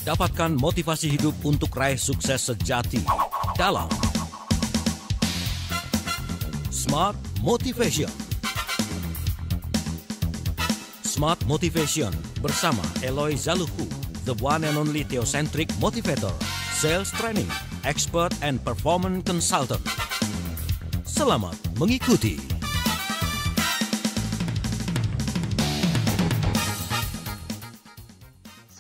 Dapatkan motivasi hidup untuk raih sukses sejati dalam Smart Motivation. Smart Motivation bersama Eloy Zaluku, the one and only theocentric motivator, sales training, expert and performance consultant. Selamat mengikuti.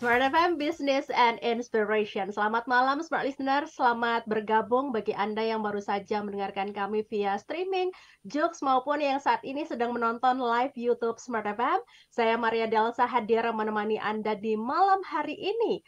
Smart FM Business and Inspiration. Selamat malam Smart Listener, selamat bergabung bagi Anda yang baru saja mendengarkan kami via streaming, Joox maupun yang saat ini sedang menonton live YouTube Smart FM. Saya Maria Delsa hadir menemani Anda di malam hari ini.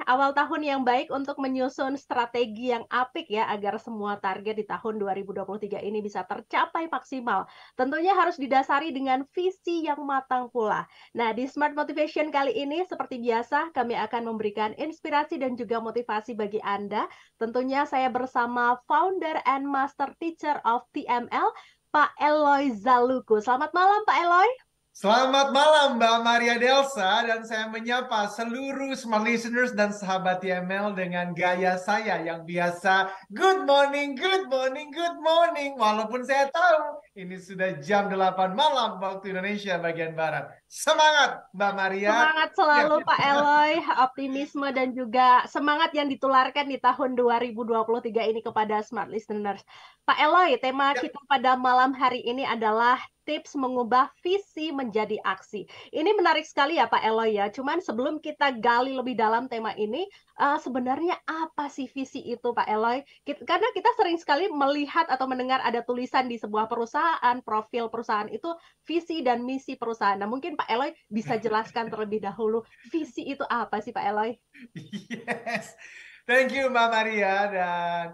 Awal tahun yang baik untuk menyusun strategi yang apik ya agar semua target di tahun 2023 ini bisa tercapai maksimal. Tentunya harus didasari dengan visi yang matang pula. Nah, di Smart Motivation kali ini seperti biasa kami akan memberikan inspirasi dan juga motivasi bagi Anda. Tentunya saya bersama founder and master teacher of TML, Pak Eloy Zaluku. Selamat malam Pak Eloy. Selamat malam Mbak Maria Delsa, dan saya menyapa seluruh smart listeners dan sahabat TML dengan gaya saya yang biasa. Good morning, good morning, good morning. Walaupun saya tahu ini sudah jam 8 malam waktu Indonesia bagian Barat. Semangat Mbak Maria. Semangat selalu Pak Eloy, optimisme dan juga semangat yang ditularkan di tahun 2023 ini kepada smart listeners. Pak Eloy, tema kita pada malam hari ini adalah tips mengubah visi menjadi aksi. Ini menarik sekali ya Pak Eloy ya. Cuman sebelum kita gali lebih dalam tema ini, sebenarnya apa sih visi itu Pak Eloy? Karena kita sering sekali melihat atau mendengar ada tulisan di sebuah perusahaan, profil perusahaan itu visi dan misi perusahaan. Nah mungkin Pak Eloy bisa jelaskan terlebih dahulu visi itu apa sih Pak Eloy? Yes, thank you Mbak Maria. Dan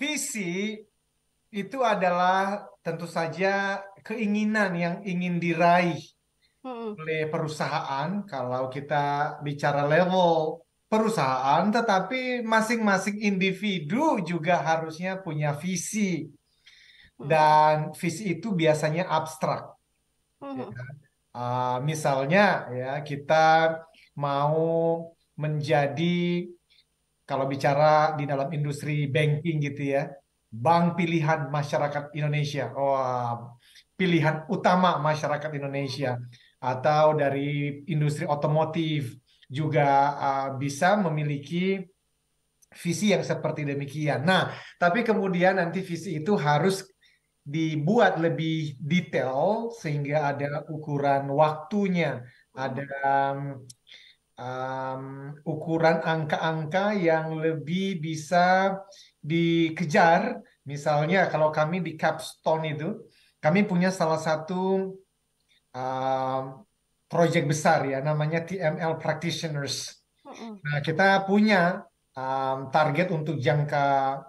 visi itu adalah tentu saja keinginan yang ingin diraih oleh perusahaan. Kalau kita bicara level perusahaan, tetapi masing-masing individu juga harusnya punya visi. Dan visi itu biasanya abstrak. Misalnya ya kita mau menjadi, kalau bicara di dalam industri banking gitu ya, bank pilihan masyarakat Indonesia, pilihan utama masyarakat Indonesia, atau dari industri otomotif juga bisa memiliki visi yang seperti demikian. Nah, tapi kemudian nanti visi itu harus dibuat lebih detail sehingga ada ukuran waktunya, ada ukuran angka-angka yang lebih bisa dikejar. Misalnya kalau kami di Capstone itu, kami punya salah satu proyek besar ya, namanya TML Practitioners. Nah, kita punya target untuk jangka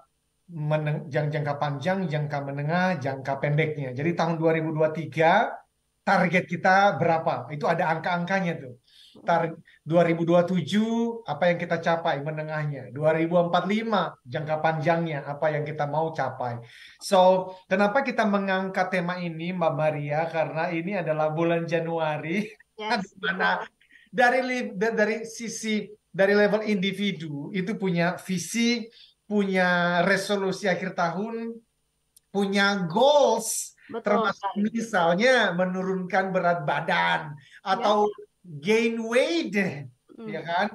panjang, jangka menengah, jangka pendeknya. Jadi tahun 2023 target kita berapa? Itu ada angka-angkanya tuh. 2027 apa yang kita capai menengahnya, 2045 jangka panjangnya apa yang kita mau capai. So, kenapa kita mengangkat tema ini Mbak Maria? Karena ini adalah bulan Januari, di mana dari sisi dari level individu itu punya visi, punya resolusi akhir tahun, punya goals. Betul, termasuk misalnya menurunkan berat badan atau gain weight, ya kan?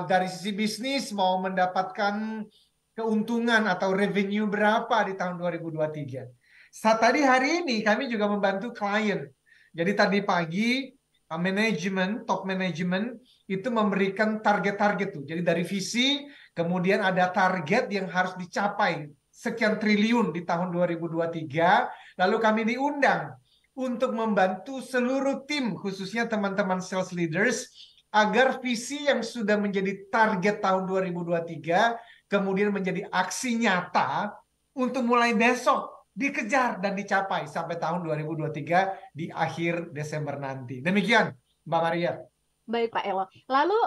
Dari sisi bisnis mau mendapatkan keuntungan atau revenue berapa di tahun 2023. Tadi hari ini kami juga membantu klien. Jadi tadi pagi manajemen, top manajemen itu memberikan target-target tuh. Jadi dari visi kemudian ada target yang harus dicapai sekian triliun di tahun 2023. Lalu kami diundang untuk membantu seluruh tim, khususnya teman-teman sales leaders, agar visi yang sudah menjadi target tahun 2023 kemudian menjadi aksi nyata untuk mulai besok dikejar dan dicapai sampai tahun 2023 di akhir Desember nanti. Demikian, Mbak Maria. Baik Pak Elo. Lalu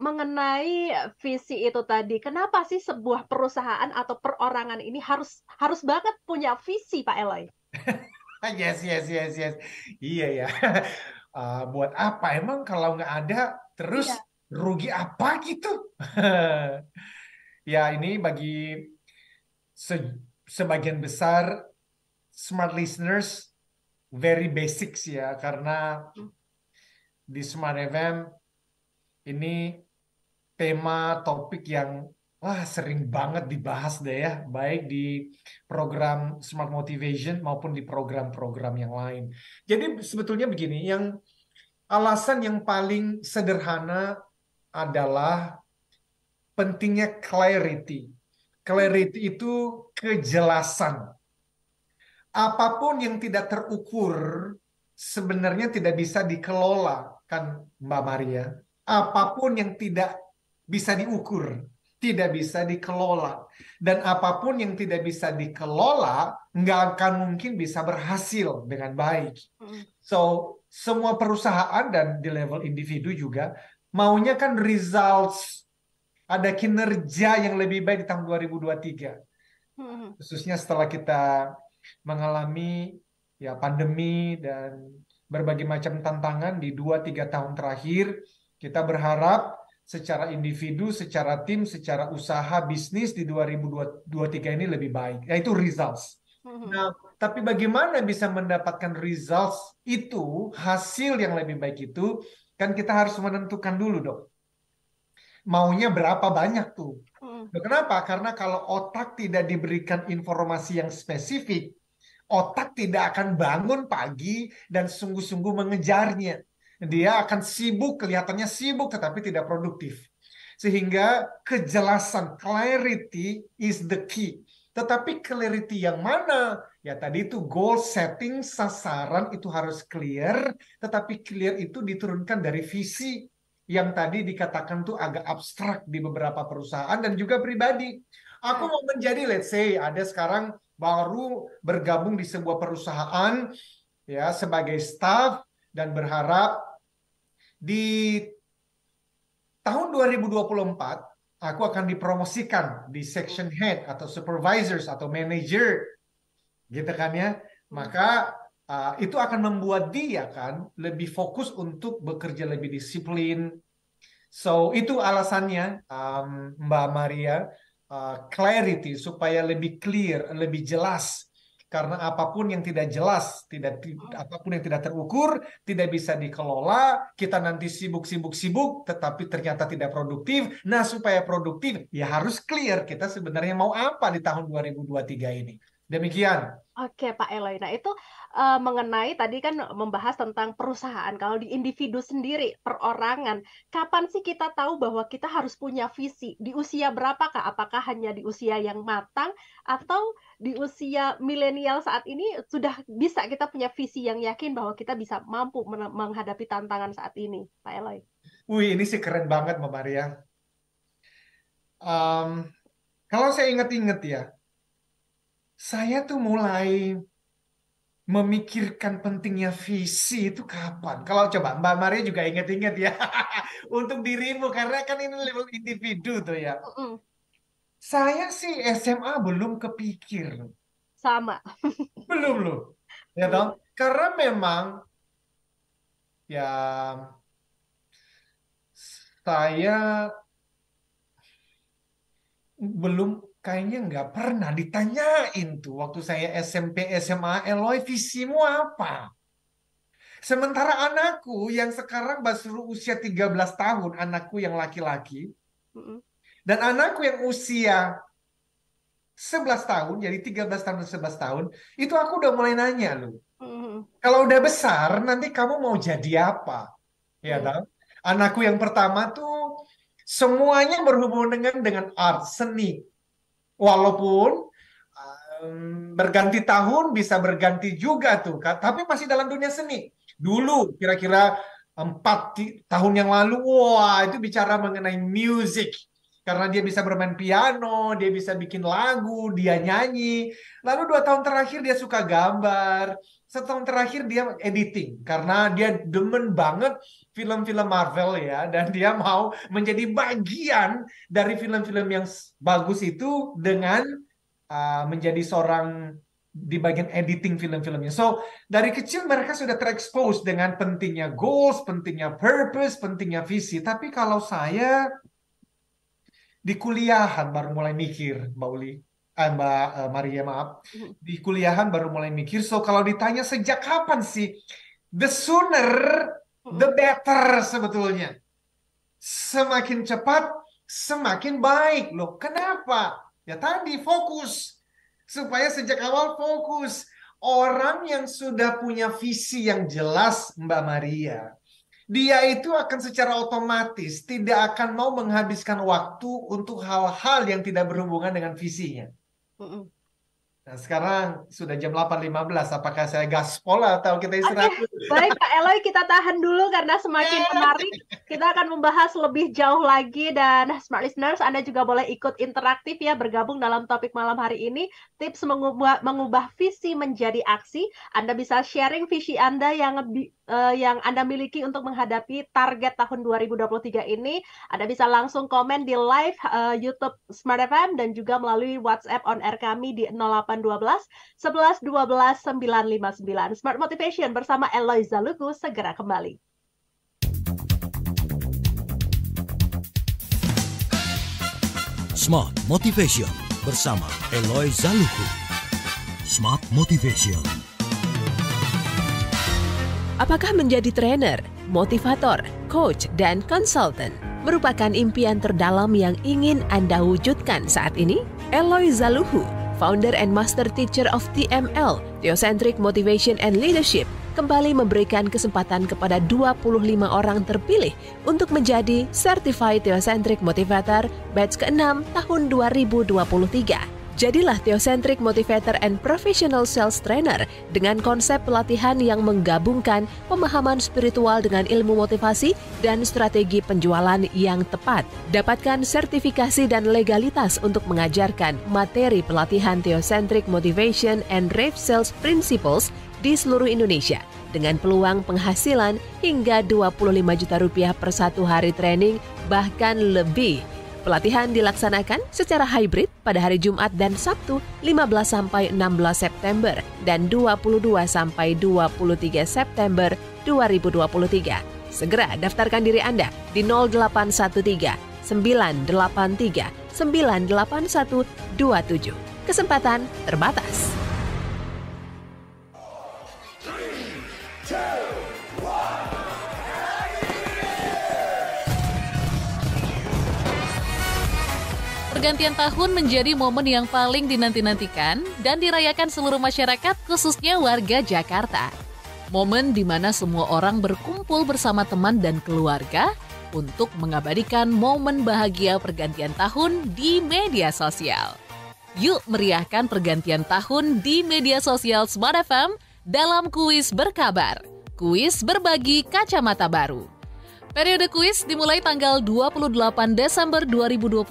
mengenai visi itu tadi, kenapa sih sebuah perusahaan atau perorangan ini harus banget punya visi Pak Eloy? Yes. Iya ya. buat apa? Emang kalau nggak ada, terus Iya. rugi apa gitu? Ya, ini bagi sebagian besar smart listeners very basics ya, karena Hmm. di Smart FM ini tema topik yang sering banget dibahas deh ya, baik di program Smart Motivation maupun di program-program yang lain. Jadi sebetulnya begini, alasan yang paling sederhana adalah pentingnya clarity. Clarity itu kejelasan. Apapun yang tidak terukur sebenarnya tidak bisa dikelola, kan Mbak Maria? Apapun yang tidak bisa diukur, tidak bisa dikelola. Dan apapun yang tidak bisa dikelola, nggak akan mungkin bisa berhasil dengan baik. Hmm. So, semua perusahaan dan di level individu juga maunya kan results, ada kinerja yang lebih baik di tahun 2023. Hmm. Khususnya setelah kita mengalami ya pandemi dan berbagai macam tantangan di 2-3 tahun terakhir, kita berharap secara individu, secara tim, secara usaha bisnis di 2023 ini lebih baik, yaitu results. Hmm. Nah, tapi bagaimana bisa mendapatkan results itu, hasil yang lebih baik itu, kan kita harus menentukan dulu dong. Maunya berapa banyak tuh? Hmm. Kenapa? Karena kalau otak tidak diberikan informasi yang spesifik, otak tidak akan bangun pagi dan sungguh-sungguh mengejarnya. Dia akan sibuk, kelihatannya sibuk tetapi tidak produktif. Sehingga kejelasan, clarity is the key. Tetapi clarity yang mana? Ya tadi itu goal setting, sasaran itu harus clear, tetapi clear itu diturunkan dari visi yang tadi dikatakan tuh agak abstrak di beberapa perusahaan dan juga pribadi. Aku mau menjadi, let's say, ada sekarang baru bergabung di sebuah perusahaan ya sebagai staff dan berharap di tahun 2024 aku akan dipromosikan di section head atau supervisors atau manager gitu kan ya. Maka itu akan membuat dia kan lebih fokus untuk bekerja lebih disiplin. So itu alasannya Mbak Maria, clarity supaya lebih clear, lebih jelas. Karena apapun yang tidak jelas, apapun yang tidak terukur, tidak bisa dikelola, kita nanti sibuk-sibuk-sibuk, tetapi ternyata tidak produktif. Nah, supaya produktif, ya harus clear kita sebenarnya mau apa di tahun 2023 ini. Demikian. Oke, Pak Eloy. Nah, itu mengenai tadi kan membahas tentang perusahaan. Kalau di individu sendiri, perorangan, kapan sih kita tahu bahwa kita harus punya visi? Di usia berapakah? Apakah hanya di usia yang matang atau di usia milenial saat ini sudah bisa kita punya visi yang yakin bahwa kita bisa mampu menghadapi tantangan saat ini, Pak Eloy? Wih, ini sih keren banget, Mbak Maria. Kalau saya ingat-ingat ya, saya tuh mulai memikirkan pentingnya visi itu kapan? Kalau coba Mbak Maria juga ingat-ingat ya, untuk dirimu, karena kan ini level individu tuh ya. Mm-mm. Saya sih SMA belum kepikir. Sama. Belum loh. Ya toh? Karena memang ya saya belum, kayaknya nggak pernah ditanyain tuh waktu saya SMP SMA, Eloy visimu apa? Sementara anakku yang sekarang baru usia 13 tahun, anakku yang laki-laki, Mm-mm. dan anakku yang usia 11 tahun, jadi 13 tahun dan 11 tahun, itu aku udah mulai nanya loh. Mm-mm. Kalau udah besar, nanti kamu mau jadi apa? Ya Mm. kan? Anakku yang pertama tuh semuanya berhubungan dengan art, seni. Walaupun berganti tahun bisa berganti juga tuh, tapi masih dalam dunia seni. Dulu kira-kira 4 tahun yang lalu, wah itu bicara mengenai music. Karena dia bisa bermain piano, dia bisa bikin lagu, dia nyanyi. Lalu 2 tahun terakhir dia suka gambar. Setahun terakhir dia editing. Karena dia demen banget film-film Marvel ya. Dan dia mau menjadi bagian dari film-film yang bagus itu dengan menjadi seorang di bagian editing film-filmnya. So, dari kecil mereka sudah terekspos dengan pentingnya goals, pentingnya purpose, pentingnya visi. Tapi kalau saya di kuliahan baru mulai mikir, Mbak Maria, maaf. Di kuliahan baru mulai mikir. So, kalau ditanya sejak kapan sih? The sooner, the better sebetulnya. Semakin cepat, semakin baik loh. Kenapa? Ya tadi fokus. Supaya sejak awal fokus. Orang yang sudah punya visi yang jelas, Mbak Maria, dia itu akan secara otomatis tidak akan mau menghabiskan waktu untuk hal-hal yang tidak berhubungan dengan visinya. Nah, sekarang sudah jam 8.15. Apakah saya gaspol atau kita istirahat? Baik, Kak Eloy, kita tahan dulu karena semakin menarik. Kita akan membahas lebih jauh lagi, dan Smart Listeners, Anda juga boleh ikut interaktif ya, bergabung dalam topik malam hari ini. Tips mengubah visi menjadi aksi. Anda bisa sharing visi Anda yang Anda miliki untuk menghadapi target tahun 2023 ini. Anda bisa langsung komen di live YouTube Smart FM dan juga melalui WhatsApp on air kami di 0812 11 12 959. Smart Motivation bersama Eloy Zaluku segera kembali. Smart Motivation bersama Eloy Zaluku. Smart Motivation. Apakah menjadi trainer, motivator, coach, dan konsultan merupakan impian terdalam yang ingin Anda wujudkan saat ini? Eloy Zaluku, founder and master teacher of TML, Theocentric Motivation and Leadership, kembali memberikan kesempatan kepada 25 orang terpilih untuk menjadi Certified Theocentric Motivator batch ke-6 tahun 2023. Jadilah Theocentric Motivator and Professional Sales Trainer dengan konsep pelatihan yang menggabungkan pemahaman spiritual dengan ilmu motivasi dan strategi penjualan yang tepat. Dapatkan sertifikasi dan legalitas untuk mengajarkan materi pelatihan Theocentric Motivation and Rave Sales Principles di seluruh Indonesia dengan peluang penghasilan hingga 25 juta rupiah per satu hari training, bahkan lebih. Pelatihan dilaksanakan secara hybrid pada hari Jumat dan Sabtu 15-16 September dan 22-23 September 2023. Segera daftarkan diri Anda di 0813 983 98127. Kesempatan terbatas. Pergantian tahun menjadi momen yang paling dinanti-nantikan dan dirayakan seluruh masyarakat, khususnya warga Jakarta. Momen di mana semua orang berkumpul bersama teman dan keluarga untuk mengabadikan momen bahagia pergantian tahun di media sosial. Yuk meriahkan pergantian tahun di media sosial Smart FM dalam kuis berkabar. Kuis berbagi kacamata baru. Periode kuis dimulai tanggal 28 Desember 2022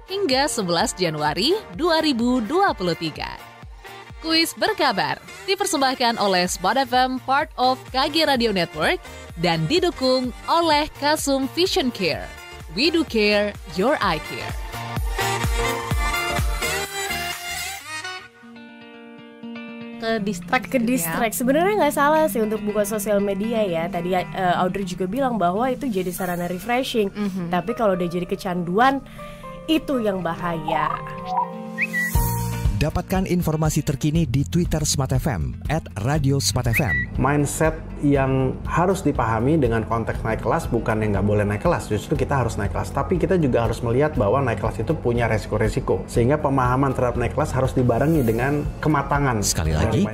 hingga 11 Januari 2023. Kuis berkabar dipersembahkan oleh Smart FM, part of KG Radio Network, dan didukung oleh Kasum Vision Care. We do care, your eye care. Ke distract. Sebenarnya nggak salah sih untuk buka sosial media ya. Tadi Audrey juga bilang bahwa itu jadi sarana refreshing. Tapi kalau udah jadi kecanduan, itu yang bahaya. Dapatkan informasi terkini di Twitter Smart FM @radiosmartfm. Mindset yang harus dipahami dengan konteks naik kelas bukan yang nggak boleh naik kelas, justru kita harus naik kelas. Tapi kita juga harus melihat bahwa naik kelas itu punya resiko-resiko. Sehingga pemahaman terhadap naik kelas harus dibarengi dengan kematangan. Sekali lagi,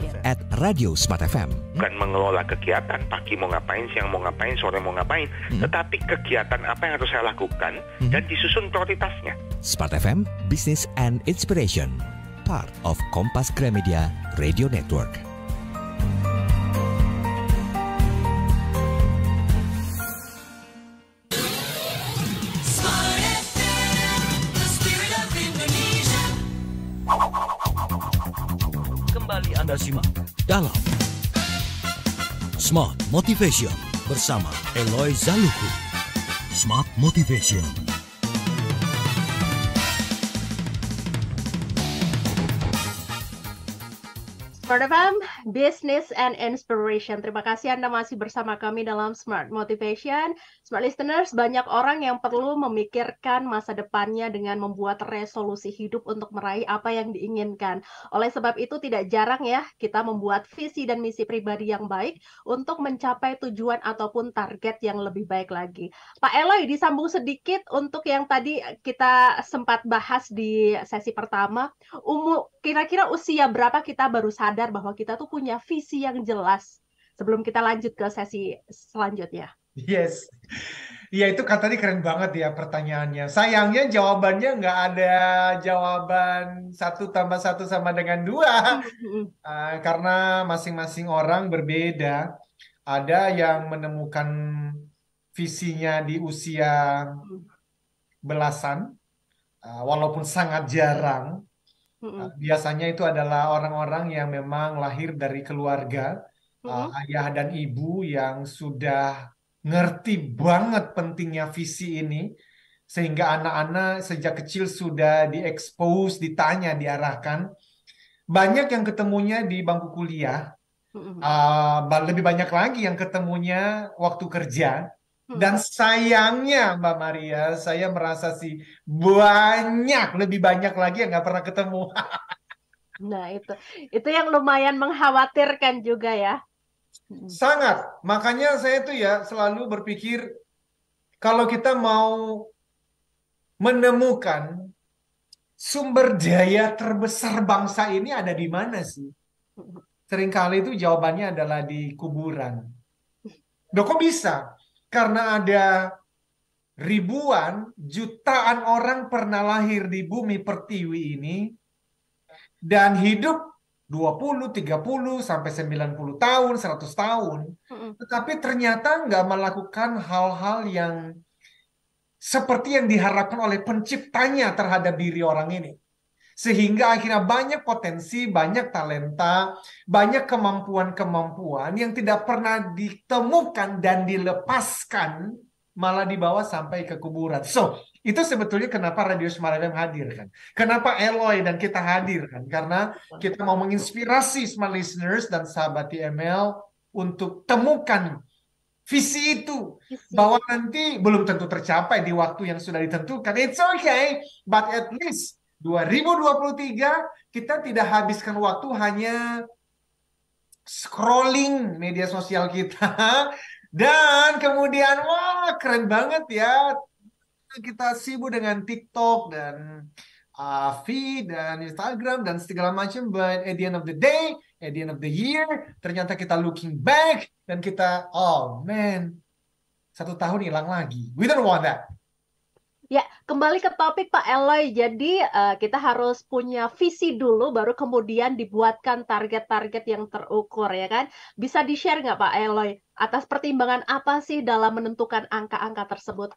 @radiosmartfm. Bukan mengelola kegiatan, pagi mau ngapain, siang mau ngapain, sore mau ngapain. Tetapi kegiatan apa yang harus saya lakukan dan disusun prioritasnya. Smart FM, Business and Inspiration. Part of Kompas Gramedia Radio Network. Kembali Anda simak dalam Smart Motivation bersama Eloy Zaluku. Smart Motivation. Smart FM, Business and Inspiration. Terima kasih Anda masih bersama kami dalam Smart Motivation. Smart Listeners, banyak orang yang perlu memikirkan masa depannya dengan membuat resolusi hidup untuk meraih apa yang diinginkan. Oleh sebab itu tidak jarang ya kita membuat visi dan misi pribadi yang baik untuk mencapai tujuan ataupun target yang lebih baik lagi. Pak Eloy, disambung sedikit untuk yang tadi kita sempat bahas di sesi pertama, kira-kira usia berapa kita baru sadar bahwa kita tuh punya visi yang jelas sebelum kita lanjut ke sesi selanjutnya. Yes. Ya itu kan tadi keren banget ya pertanyaannya. Sayangnya jawabannya nggak ada jawaban 1+1 sama dengan 2. Karena masing-masing orang berbeda. Ada yang menemukan visinya di usia belasan, walaupun sangat jarang. Biasanya itu adalah orang-orang yang memang lahir dari keluarga ayah dan ibu yang sudah ngerti banget pentingnya visi ini, sehingga anak-anak sejak kecil sudah diekspos, ditanya, diarahkan. Banyak yang ketemunya di bangku kuliah, lebih banyak lagi yang ketemunya waktu kerja. Dan sayangnya Mbak Maria, saya merasa sih lebih banyak lagi yang nggak pernah ketemu. Nah itu yang lumayan mengkhawatirkan juga ya. Sangat, makanya saya tuh ya selalu berpikir kalau kita mau menemukan sumber daya terbesar bangsa ini ada di mana sih? Seringkali itu jawabannya adalah di kuburan. Loh kok bisa? Karena ada ribuan, jutaan orang pernah lahir di bumi pertiwi ini dan hidup 20, 30, sampai 90 tahun, 100 tahun. Tetapi ternyata nggak melakukan hal-hal yang seperti yang diharapkan oleh penciptanya terhadap diri orang ini. Sehingga akhirnya banyak potensi, banyak talenta, banyak kemampuan-kemampuan yang tidak pernah ditemukan dan dilepaskan, malah dibawa sampai ke kuburan. So, itu sebetulnya kenapa Radio Smart FM hadir kan. Kenapa Eloy dan kita hadir kan. Karena kita mau menginspirasi Smart Listeners dan sahabat TML untuk temukan visi itu. Bahwa nanti belum tentu tercapai di waktu yang sudah ditentukan. It's okay, but at least 2023 kita tidak habiskan waktu hanya scrolling media sosial kita dan kemudian wah keren banget ya kita sibuk dengan TikTok dan feed dan Instagram dan segala macam, but at the end of the day, at the end of the year ternyata kita looking back dan kita oh man 1 tahun hilang lagi. We don't want that. Ya, kembali ke topik Pak Eloy. Jadi kita harus punya visi dulu, baru kemudian dibuatkan target-target yang terukur, ya kan? Bisa di-share nggak Pak Eloy, atas pertimbangan apa sih dalam menentukan angka-angka tersebut?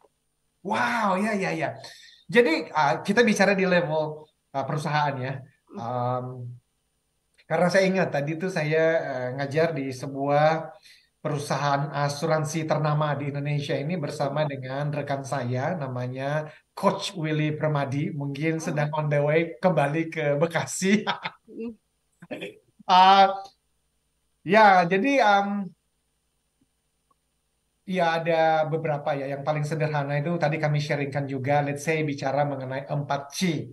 Wow, ya. Jadi kita bicara di level perusahaan ya. Karena saya ingat tadi tuh saya ngajar di sebuah perusahaan asuransi ternama di Indonesia ini bersama dengan rekan saya namanya Coach Willy Permadi, mungkin sedang on the way kembali ke Bekasi. Ya, jadi ya ada beberapa ya. Yang paling sederhana itu tadi kami sharingkan juga. Let's say bicara mengenai 4C.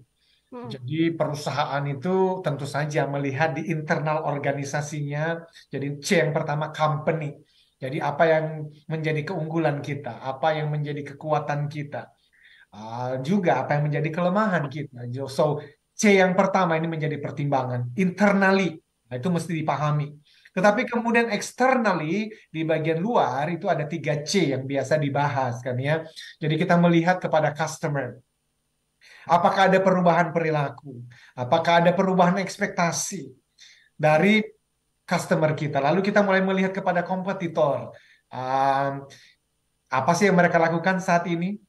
Jadi perusahaan itu tentu saja melihat di internal organisasinya. Jadi C yang pertama company. Jadi apa yang menjadi keunggulan kita, apa yang menjadi kekuatan kita, juga apa yang menjadi kelemahan kita. So C yang pertama ini menjadi pertimbangan internally. Nah, itu mesti dipahami. Tetapi kemudian externally di bagian luar itu ada 3C yang biasa dibahas kan ya. Jadi kita melihat kepada customer. Apakah ada perubahan perilaku? Apakah ada perubahan ekspektasi dari customer kita? Lalu kita mulai melihat kepada kompetitor. Apa sih yang mereka lakukan saat ini?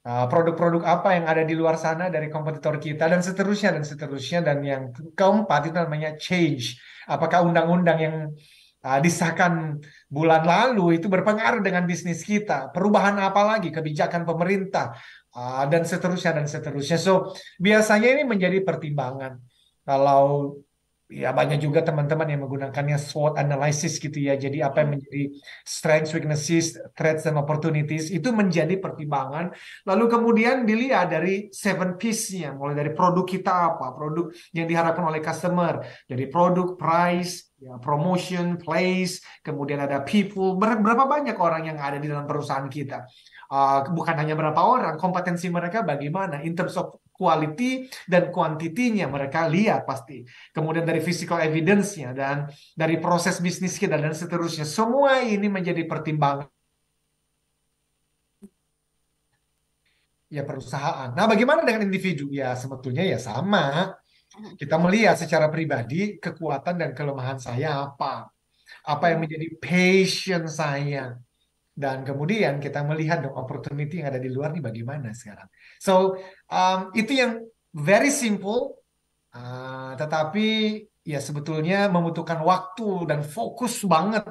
Produk-produk apa yang ada di luar sana dari kompetitor kita, dan seterusnya. Dan yang keempat itu namanya change. Apakah undang-undang yang disahkan bulan lalu itu berpengaruh dengan bisnis kita? Perubahan apa lagi? Kebijakan pemerintah. Dan seterusnya. So, biasanya ini menjadi pertimbangan. Kalau ya banyak juga teman-teman yang menggunakannya SWOT analysis gitu ya. Jadi apa yang menjadi strengths, weaknesses, threats, dan opportunities itu menjadi pertimbangan. Lalu kemudian dilihat dari 7 piece-nya, mulai dari produk kita apa, produk yang diharapkan oleh customer, dari produk, price, ya, promotion, place, kemudian ada people, berapa banyak orang yang ada di dalam perusahaan kita. Bukan hanya berapa orang, kompetensi mereka bagaimana, in terms of quality dan kuantitinya mereka lihat pasti. Kemudian dari physical evidence-nya dan dari proses bisnis kita dan seterusnya. Semua ini menjadi pertimbangan ya perusahaan. Nah, bagaimana dengan individu? Ya sebetulnya ya sama. Kita melihat secara pribadi kekuatan dan kelemahan saya apa. Apa yang menjadi passion saya. Dan kemudian kita melihat dong opportunity yang ada di luar nih bagaimana sekarang. So, itu yang very simple, tetapi ya sebetulnya membutuhkan waktu dan fokus banget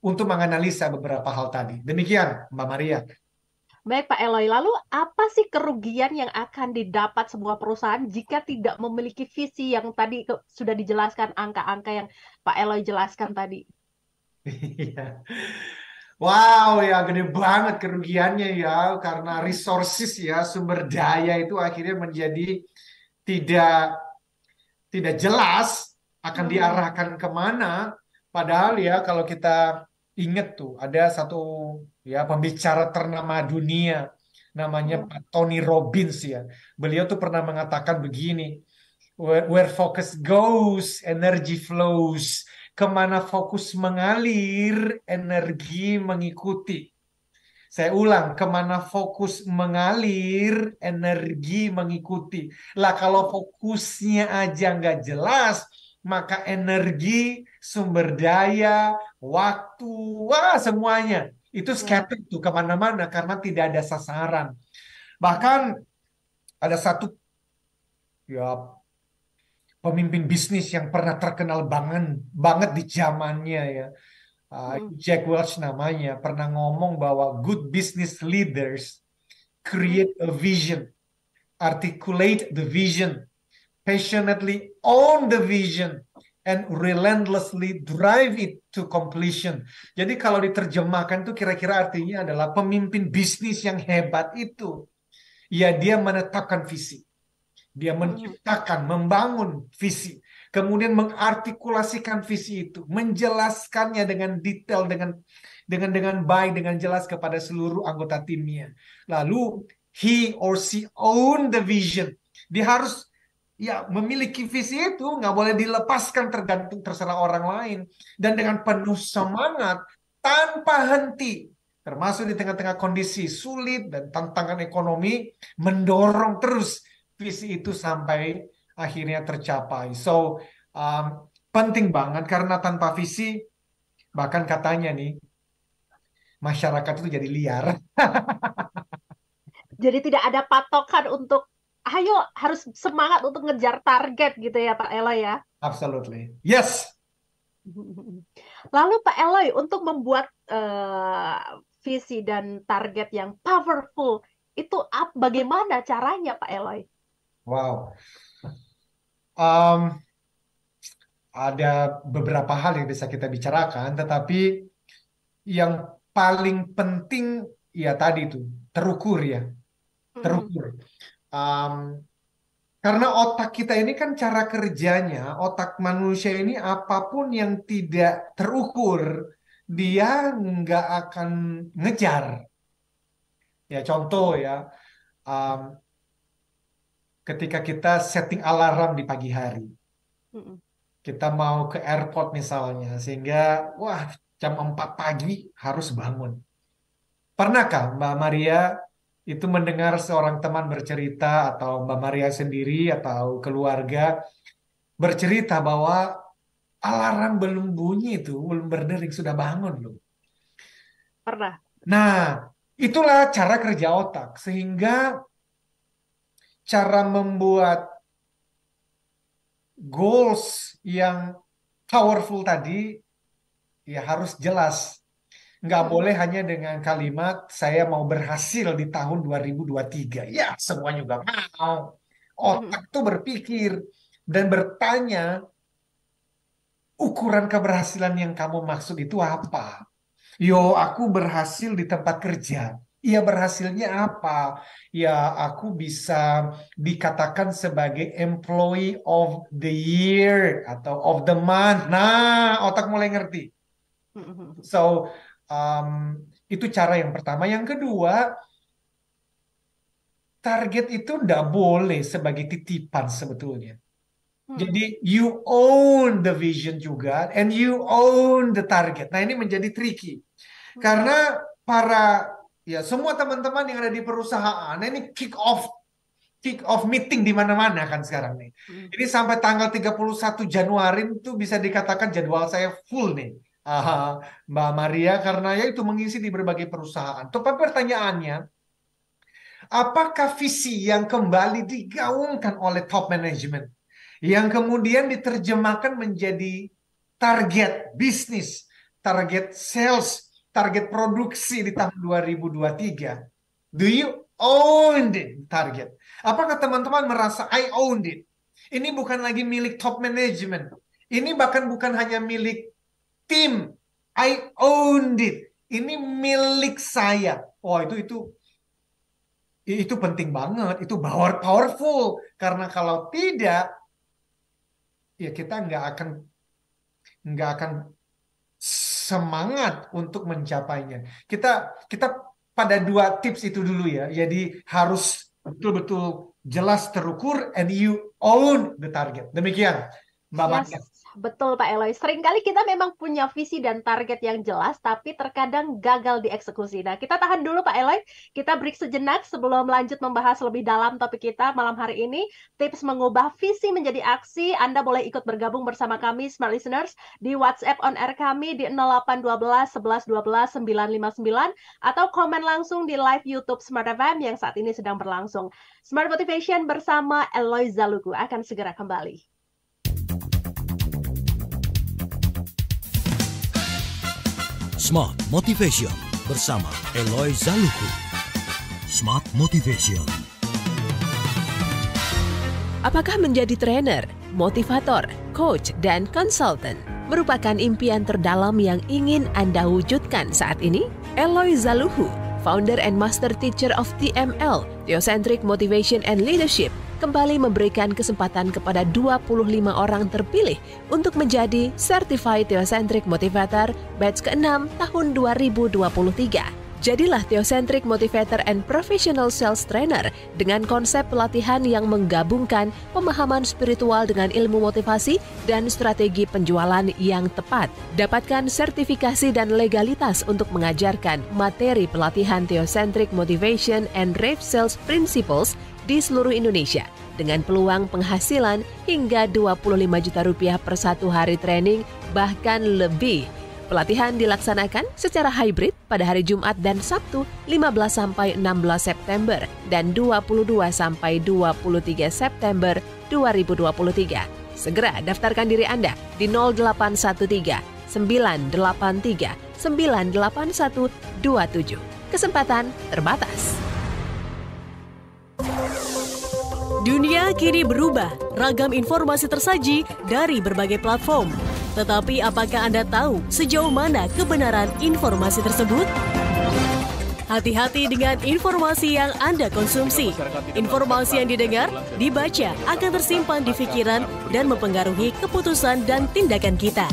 untuk menganalisa beberapa hal tadi. Demikian, Mbak Maria. Baik Pak Eloy, lalu apa sih kerugian yang akan didapat sebuah perusahaan jika tidak memiliki visi yang tadi sudah dijelaskan angka-angka yang Pak Eloy jelaskan tadi? Iya. Wow, ya gede banget kerugiannya ya, karena resources ya, sumber daya itu akhirnya menjadi tidak tidak jelas akan diarahkan kemana. Padahal ya kalau kita ingat tuh ada satu ya pembicara ternama dunia namanya Pak Tony Robbins ya. Beliau tuh pernah mengatakan begini, where focus goes, energy flows. Kemana fokus mengalir, energi mengikuti. Saya ulang, kemana fokus mengalir, energi mengikuti. Lah kalau fokusnya aja nggak jelas, maka energi, sumber daya, waktu, wah semuanya. Itu scattered tuh kemana-mana karena tidak ada sasaran. Bahkan ada satu ya pemimpin bisnis yang pernah terkenal banget di zamannya ya. Jack Welch namanya pernah ngomong bahwa good business leaders create a vision, articulate the vision, passionately own the vision, and relentlessly drive it to completion. Jadi kalau diterjemahkan tuh kira-kira artinya adalah pemimpin bisnis yang hebat itu ya dia menetapkan visi. Dia menciptakan, membangun visi, kemudian mengartikulasikan visi itu, menjelaskannya dengan detail, dengan baik, dengan jelas kepada seluruh anggota timnya. Lalu he or she own the vision. Dia harus ya memiliki visi itu, nggak boleh dilepaskan terserah orang lain, dan dengan penuh semangat tanpa henti. Termasuk di tengah-tengah kondisi sulit dan tantangan ekonomi, mendorong terus visi itu sampai akhirnya tercapai. So, penting banget karena tanpa visi, bahkan katanya nih, masyarakat itu jadi liar. Jadi tidak ada patokan untuk, ayo harus semangat untuk ngejar target gitu ya Pak Eloy ya? Absolutely. Yes. Lalu Pak Eloy, untuk membuat visi dan target yang powerful, itu bagaimana caranya Pak Eloy? Wow. Ada beberapa hal yang bisa kita bicarakan, tetapi yang paling penting ya tadi itu terukur ya, terukur. Karena otak kita ini kan cara kerjanya, otak manusia ini apapun yang tidak terukur, dia nggak akan ngejar. Ya contoh ya. Ketika kita setting alarm di pagi hari, kita mau ke airport misalnya, sehingga wah jam 4 pagi harus bangun. Pernahkah Mbak Maria itu mendengar seorang teman bercerita, atau Mbak Maria sendiri atau keluarga bercerita bahwa alarm belum bunyi itu, belum berdering sudah bangun loh? Pernah. Nah, itulah cara kerja otak, sehingga cara membuat goals yang powerful tadi ya harus jelas. Nggak boleh hanya dengan kalimat saya mau berhasil di tahun 2023. Ya, semua juga mau. Otak tuh berpikir dan bertanya, ukuran keberhasilan yang kamu maksud itu apa? Yo, aku berhasil di tempat kerja. Ya, berhasilnya apa? Ya, aku bisa dikatakan sebagai employee of the year atau of the month. Nah, otak mulai ngerti. So, itu cara yang pertama. Yang kedua, target itu nggak boleh sebagai titipan sebetulnya. Jadi you own the vision juga and you own the target. Nah, ini menjadi tricky. Karena semua teman-teman yang ada di perusahaan, ini kick off meeting di mana-mana kan sekarang nih. Ini sampai tanggal 31 Januari itu bisa dikatakan jadwal saya full nih. Mbak Maria, karena ya itu mengisi di berbagai perusahaan. Tapi pertanyaannya, apakah visi yang kembali digaungkan oleh top management yang kemudian diterjemahkan menjadi target bisnis, target sales, target produksi di tahun 2023? Do you own the target? Apakah teman-teman merasa I owned it? Ini bukan lagi milik top management. Ini bahkan bukan hanya milik tim. I owned it. Ini milik saya. Oh, itu penting banget. Itu powerful. Karena kalau tidak, ya kita nggak akan semangat untuk mencapainya. Kita pada 2 tips itu dulu ya. Jadi harus betul-betul jelas terukur and you own the target. Demikian, Mbak Maria. Betul Pak Eloy, seringkali kita memang punya visi dan target yang jelas, tapi terkadang gagal dieksekusi. Nah, kita tahan dulu Pak Eloy, kita break sejenak sebelum lanjut membahas lebih dalam topik kita malam hari ini, tips mengubah visi menjadi aksi. Anda boleh ikut bergabung bersama kami, Smart Listeners, di WhatsApp on air kami di 0812 11 12 959, atau komen langsung di live YouTube Smart FM yang saat ini sedang berlangsung. Smart Motivation bersama Eloy Zaluku akan segera kembali. Smart Motivation bersama Eloy Zaluku. Smart Motivation. Apakah menjadi trainer, motivator, coach, dan konsultan merupakan impian terdalam yang ingin Anda wujudkan saat ini? Eloy Zaluku, founder and master teacher of TML, Theocentric Motivation and Leadership, kembali memberikan kesempatan kepada 25 orang terpilih untuk menjadi Certified Theocentric Motivator batch ke-6 tahun 2023. Jadilah Theocentric Motivator and Professional Sales Trainer dengan konsep pelatihan yang menggabungkan pemahaman spiritual dengan ilmu motivasi dan strategi penjualan yang tepat. Dapatkan sertifikasi dan legalitas untuk mengajarkan materi pelatihan Theocentric Motivation and Rave Sales Principles di seluruh Indonesia dengan peluang penghasilan hingga 25 juta rupiah per 1 hari training, bahkan lebih. Pelatihan dilaksanakan secara hybrid pada hari Jumat dan Sabtu 15-16 September dan 22-23 September 2023. Segera daftarkan diri Anda di 0813 983 98127. Kesempatan terbatas. Dunia kini berubah, ragam informasi tersaji dari berbagai platform. Tetapi apakah Anda tahu sejauh mana kebenaran informasi tersebut? Hati-hati dengan informasi yang Anda konsumsi. Informasi yang didengar, dibaca akan tersimpan di pikiran dan mempengaruhi keputusan dan tindakan kita.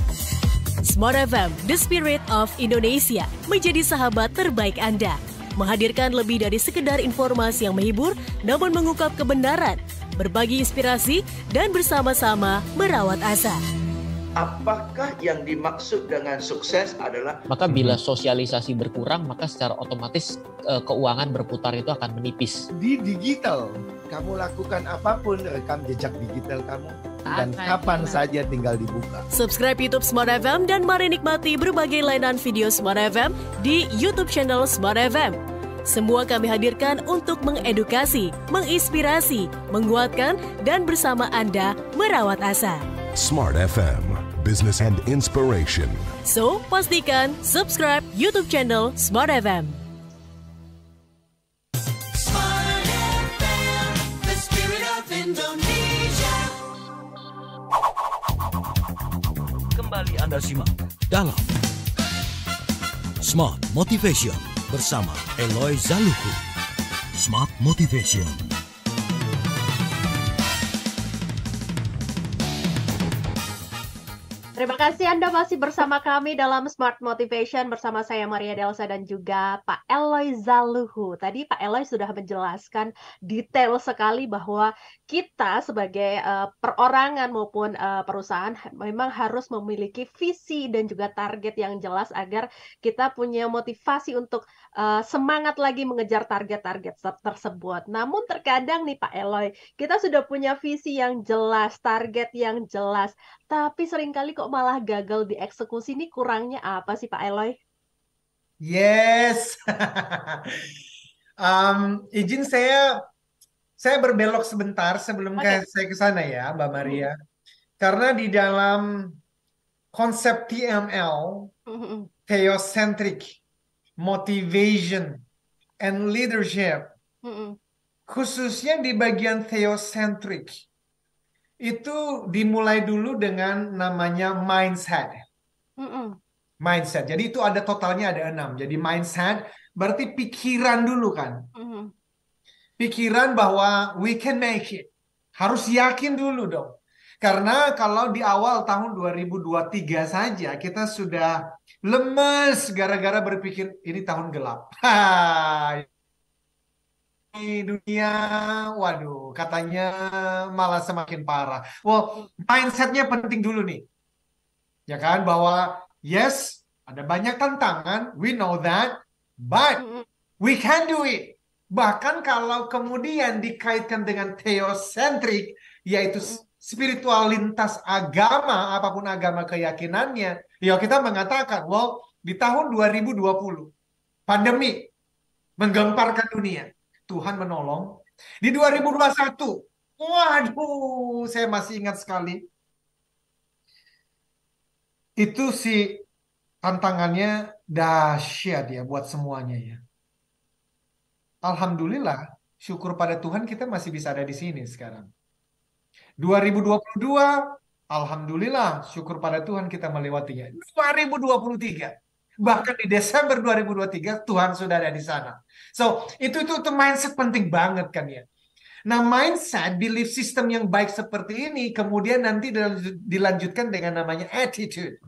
Smart FM, The Spirit of Indonesia, menjadi sahabat terbaik Anda. Menghadirkan lebih dari sekedar informasi yang menghibur, namun mengungkap kebenaran, berbagi inspirasi, dan bersama-sama merawat asa. Apakah yang dimaksud dengan sukses adalah... Maka bila sosialisasi berkurang, maka secara otomatis keuangan berputar itu akan menipis. Di digital, kamu lakukan apapun, rekam jejak digital kamu. Dan kapan saja tinggal dibuka. Subscribe YouTube Smart FM dan mari nikmati berbagai layanan video Smart FM di YouTube channel Smart FM. Semua kami hadirkan untuk mengedukasi, menginspirasi, menguatkan, dan bersama Anda merawat asa. Smart FM, Business and Inspiration. So, pastikan subscribe YouTube channel Smart FM. Smart FM, the spirit of Indonesia. Kembali Anda simak dalam Smart Motivation bersama Eloy Zaluku. Smart Motivation. Terima kasih Anda masih bersama kami dalam Smart Motivation bersama saya Maria Delsa dan juga Pak Eloy Zaluhu. Tadi Pak Eloy sudah menjelaskan detail sekali bahwa kita sebagai perorangan maupun perusahaan memang harus memiliki visi dan juga target yang jelas agar kita punya motivasi untuk semangat lagi mengejar target-target tersebut. Namun terkadang nih Pak Eloy, kita sudah punya visi yang jelas, target yang jelas, tapi seringkali kok malah gagal dieksekusi. Ini kurangnya apa sih Pak Eloy? Yes. Izin saya berbelok sebentar sebelum saya ke sana ya, Mbak Maria. Karena di dalam konsep TML, Theocentric Motivation and Leadership, khususnya di bagian theocentric, itu dimulai dulu dengan namanya mindset. Mindset. Jadi itu ada totalnya ada 6. Jadi mindset berarti pikiran dulu kan. Pikiran bahwa we can make it. Harus yakin dulu dong. Karena kalau di awal tahun 2023 saja kita sudah lemes gara-gara berpikir ini tahun gelap. Dunia, waduh, katanya malah semakin parah. Well, mindsetnya penting dulu nih, ya kan? Bahwa yes, ada banyak tantangan, we know that, but we can do it. Bahkan kalau kemudian dikaitkan dengan theocentric, yaitu spiritual lintas agama, apapun agama keyakinannya, ya kita mengatakan, well, di tahun 2020, pandemi menggemparkan dunia. Tuhan menolong. Di 2021, waduh, saya masih ingat sekali. Itu sih tantangannya dahsyat ya buat semuanya ya. Alhamdulillah, syukur pada Tuhan kita masih bisa ada di sini sekarang. 2022, alhamdulillah, syukur pada Tuhan kita melewatinya. 2023. Bahkan di Desember 2023 Tuhan sudah ada di sana. So, itu mindset penting banget kan ya. Nah, mindset, belief system yang baik seperti ini kemudian nanti dilanjutkan dengan namanya attitude.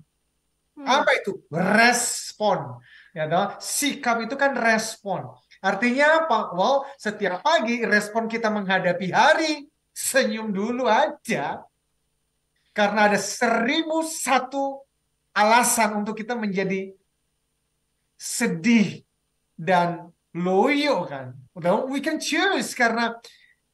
Apa itu? Respon. Ya toh? Sikap itu kan respon. Artinya apa? Well, setiap pagi respon kita menghadapi hari, senyum dulu aja. Karena ada 1001 alasan untuk kita menjadi sedih dan loyo kan. We can choose karena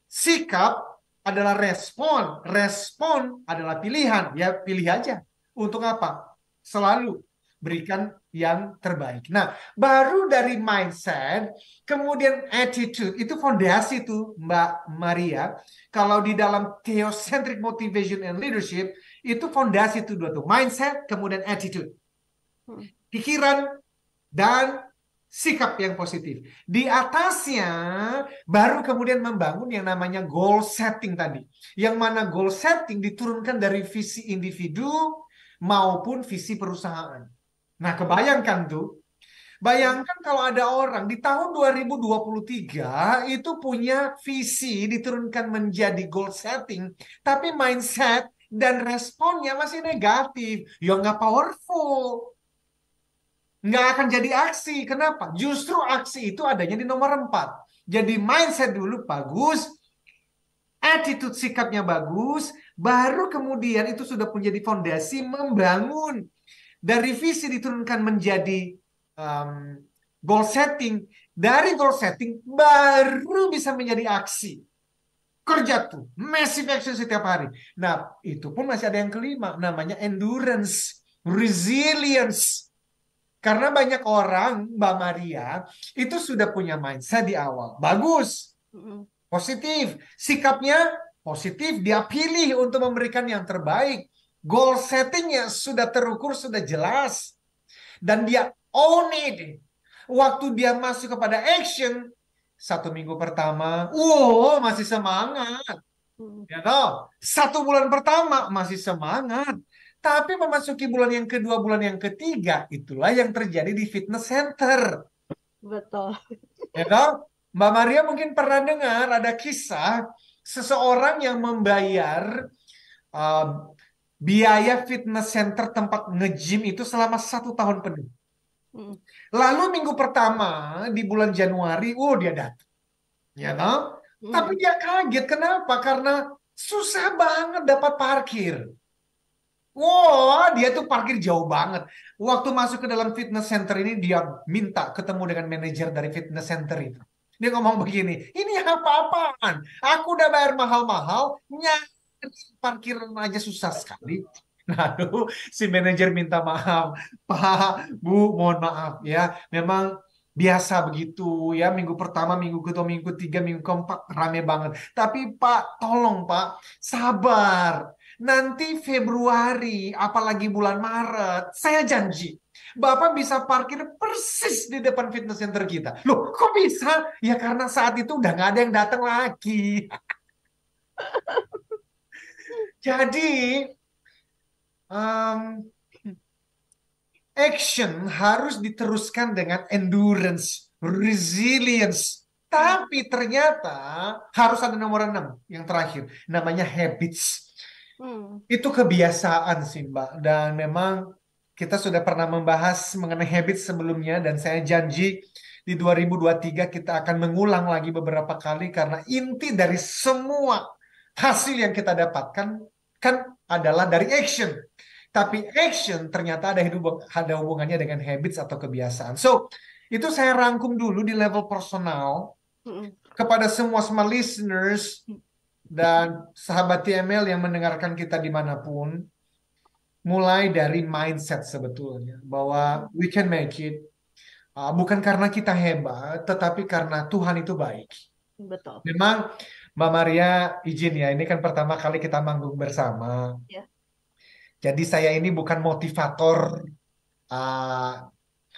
sikap adalah respon. Respon adalah pilihan. Ya pilih aja. Untuk apa? Selalu berikan yang terbaik. Nah, baru dari mindset, kemudian attitude. Itu fondasi tuh Mbak Maria. Kalau di dalam Theocentric Motivation and Leadership, itu fondasi tuh dua tuh. Mindset, kemudian attitude. Pikiran, dan sikap yang positif. Di atasnya baru kemudian membangun yang namanya goal setting tadi. Yang mana goal setting diturunkan dari visi individu maupun visi perusahaan. Nah, kebayangkan tuh. Bayangkan kalau ada orang di tahun 2023 itu punya visi diturunkan menjadi goal setting, tapi mindset dan responnya masih negatif. Ya nggak powerful. Nggak akan jadi aksi. Kenapa? Justru aksi itu adanya di nomor 4. Jadi mindset dulu bagus, attitude sikapnya bagus, baru kemudian itu sudah menjadi fondasi membangun. Dari visi diturunkan menjadi goal setting. Dari goal setting baru bisa menjadi aksi. Kerja tuh, massive action setiap hari. Nah, itu pun masih ada yang kelima, namanya endurance, resilience. Karena banyak orang, Mbak Maria, itu sudah punya mindset di awal. Bagus, positif. Sikapnya positif, dia pilih untuk memberikan yang terbaik. Goal settingnya sudah terukur, sudah jelas. Dan dia own it. Waktu dia masuk kepada action, 1 minggu pertama, masih semangat. Ya toh? 1 bulan pertama masih semangat. Tapi memasuki bulan yang kedua, bulan yang ketiga, itulah yang terjadi di fitness center. Betul. Ya kan? Mbak Maria mungkin pernah dengar ada kisah seseorang yang membayar biaya fitness center tempat nge-gym itu selama 1 tahun penuh. Lalu minggu pertama di bulan Januari, dia datang. Ya kan? Tapi dia kaget. Kenapa? Karena susah banget dapat parkir. Wah, dia tuh parkir jauh banget. Waktu masuk ke dalam fitness center ini, dia minta ketemu dengan manajer dari fitness center itu. Dia ngomong begini, ini apa-apaan? Aku udah bayar mahal-mahal, nyari parkiran aja susah sekali. Lalu si manajer minta maaf, Pak, Bu, mohon maaf ya. Memang biasa begitu ya, minggu pertama, minggu kedua, minggu ketiga, minggu keempat rame banget. Tapi Pak, tolong Pak, sabar. Nanti Februari, apalagi bulan Maret, saya janji Bapak bisa parkir persis di depan fitness center kita. Loh, kok bisa? Ya karena saat itu udah nggak ada yang datang lagi. Jadi, action harus diteruskan dengan endurance, resilience. Tapi ternyata harus ada nomor 6 yang terakhir. Namanya habits. Itu kebiasaan sih Mbak. Dan memang kita sudah pernah membahas mengenai habits sebelumnya. Dan saya janji di 2023 kita akan mengulang lagi beberapa kali. Karena inti dari semua hasil yang kita dapatkan kan adalah dari action. Tapi action ternyata ada hubungannya dengan habits atau kebiasaan. So, itu saya rangkum dulu di level personal. Kepada semua listeners dan sahabat TML yang mendengarkan kita dimanapun, mulai dari mindset sebetulnya, bahwa we can make it, bukan karena kita hebat, tetapi karena Tuhan itu baik. Betul. Memang Mbak Maria izin ya, ini kan pertama kali kita manggung bersama. Ya. Jadi saya ini bukan motivator.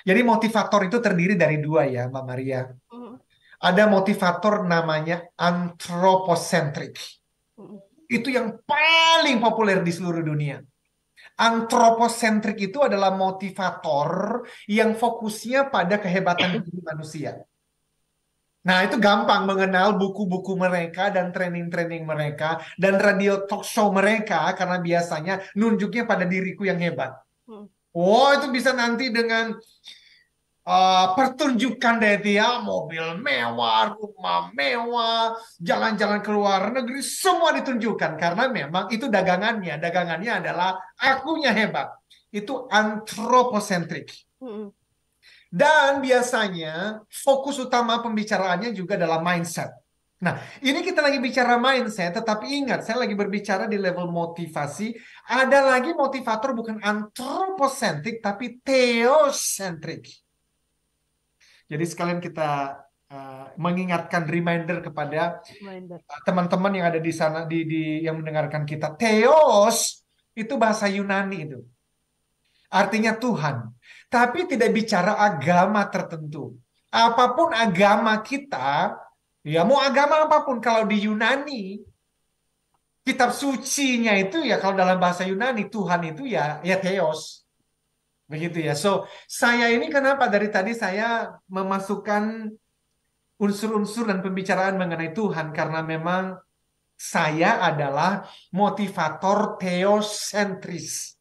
Jadi motivator itu terdiri dari 2 ya Mbak Maria. Ada motivator namanya anthropocentric. Itu yang paling populer di seluruh dunia. Anthropocentric itu adalah motivator yang fokusnya pada kehebatan diri manusia. Nah, itu gampang mengenal buku-buku mereka dan training-training mereka dan radio talk show mereka karena biasanya nunjuknya pada diriku yang hebat. Itu bisa nanti dengan pertunjukan deh dia, mobil mewah, rumah mewah, jalan-jalan ke luar negeri, semua ditunjukkan karena memang itu dagangannya. Dagangannya adalah akunya hebat. Itu anthropocentric. Dan biasanya fokus utama pembicaraannya juga adalah mindset. Nah, ini kita lagi bicara mindset, tetapi ingat, saya lagi berbicara di level motivasi. Ada lagi motivator bukan anthropocentric, tapi theocentric. Jadi sekalian kita mengingatkan reminder kepada teman-teman yang ada di sana, yang mendengarkan kita. Theos itu bahasa Yunani itu. Artinya Tuhan. Tapi tidak bicara agama tertentu. Apapun agama kita, ya mau agama apapun, kalau di Yunani, kitab sucinya itu ya kalau dalam bahasa Yunani, Tuhan itu ya Theos. Begitu ya. So, saya ini kenapa dari tadi saya memasukkan unsur-unsur dan pembicaraan mengenai Tuhan, karena memang saya adalah motivator theosentris.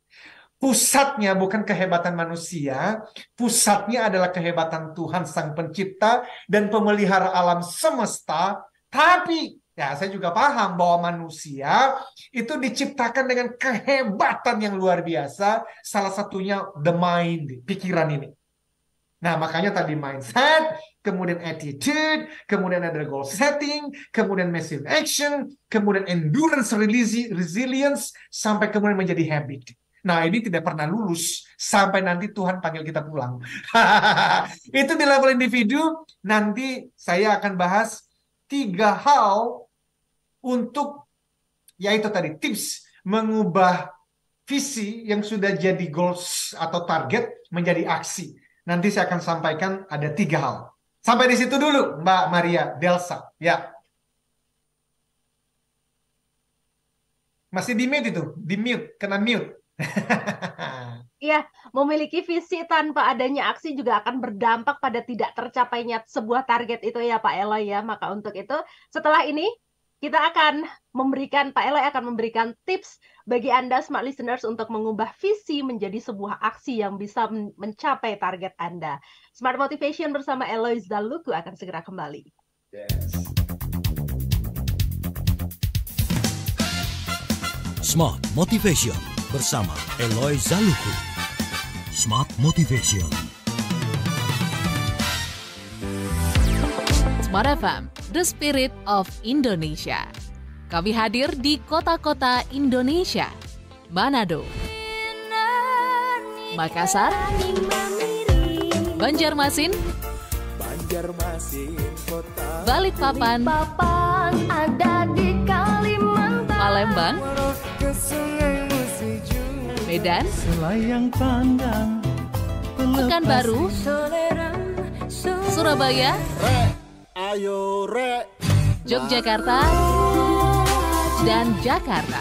Pusatnya bukan kehebatan manusia, pusatnya adalah kehebatan Tuhan Sang Pencipta dan pemelihara alam semesta. Tapi ya saya juga paham bahwa manusia itu diciptakan dengan kehebatan yang luar biasa. Salah satunya the mind, pikiran ini. Nah makanya tadi mindset, kemudian attitude, kemudian ada goal setting, kemudian massive action, kemudian endurance, resilience, sampai kemudian menjadi habit. Nah ini tidak pernah lulus sampai nanti Tuhan panggil kita pulang. Itu di level individu. Nanti saya akan bahas 3 hal untuk, yaitu tadi tips mengubah visi yang sudah jadi goals atau target menjadi aksi. Nanti saya akan sampaikan ada 3 hal. Sampai di situ dulu Mbak Maria Delsa. Ya. Masih di mute itu, di mute, kena mute. Iya, memiliki visi tanpa adanya aksi juga akan berdampak pada tidak tercapainya sebuah target itu ya Pak Eloy ya. Maka untuk itu setelah ini kita akan Pak Eloy akan memberikan tips bagi Anda smart listeners untuk mengubah visi menjadi sebuah aksi yang bisa mencapai target Anda. Smart Motivation bersama Eloy Zaluku akan segera kembali. Smart Motivation bersama Eloy Zaluku. Smart Motivation. Smart FM, the spirit of Indonesia. Kami hadir di kota-kota Indonesia. Manado, Makassar, Banjarmasin, Balikpapan, ada di Kalimantan, Palembang, Medan, Pekanbaru, Surabaya, Yogyakarta, dan Jakarta.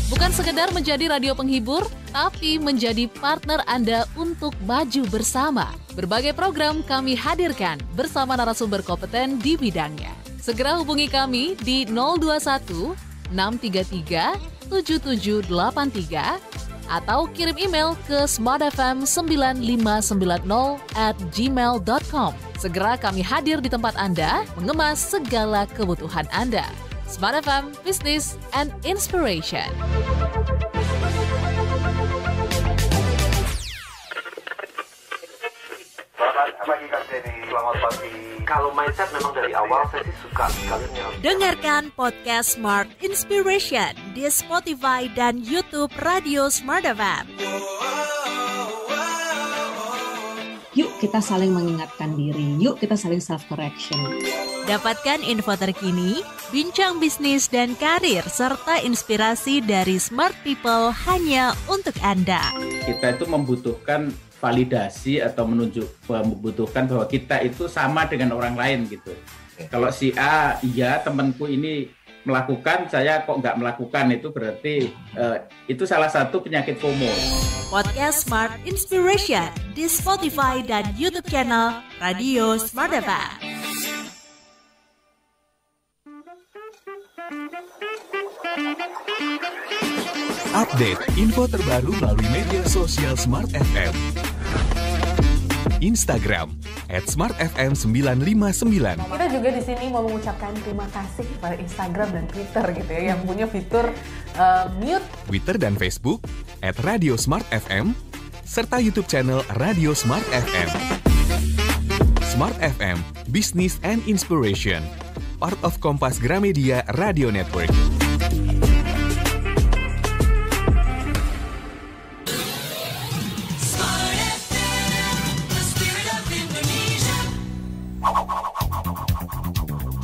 Bukan sekedar menjadi radio penghibur, tapi menjadi partner Anda untuk maju bersama. Berbagai program kami hadirkan bersama narasumber kompeten di bidangnya. Segera hubungi kami di 021 633 7783 atau kirim email ke smartfm9590@gmail.com. Segera kami hadir di tempat Anda, mengemas segala kebutuhan Anda. Smart FM, Business and Inspiration. Selamat pagi Kak Denny, selamat pagi. Kalau mindset memang dari awal saya sih suka sekali. Dengarkan podcast Smart Inspiration di Spotify dan YouTube Radio Smart FM. Yuk kita saling mengingatkan diri, yuk kita saling self-correction. Dapatkan info terkini, bincang bisnis dan karir, serta inspirasi dari smart people hanya untuk Anda. Kita itu membutuhkan validasi atau membutuhkan bahwa kita itu sama dengan orang lain gitu. Kalau si A, iya temanku ini melakukan, saya kok nggak melakukan, itu berarti itu salah satu penyakit FOMO. Podcast Smart Inspiration di Spotify dan YouTube channel Radio Smart FM. Update info terbaru melalui media sosial Smart FM. Instagram @smartfm959. Kita juga di sini mau mengucapkan terima kasih kepada Instagram dan Twitter gitu ya yang punya fitur mute. Twitter dan Facebook @radiosmartfm serta YouTube channel Radio Smart FM. Smart FM, Business and Inspiration, part of Kompas Gramedia Radio Network.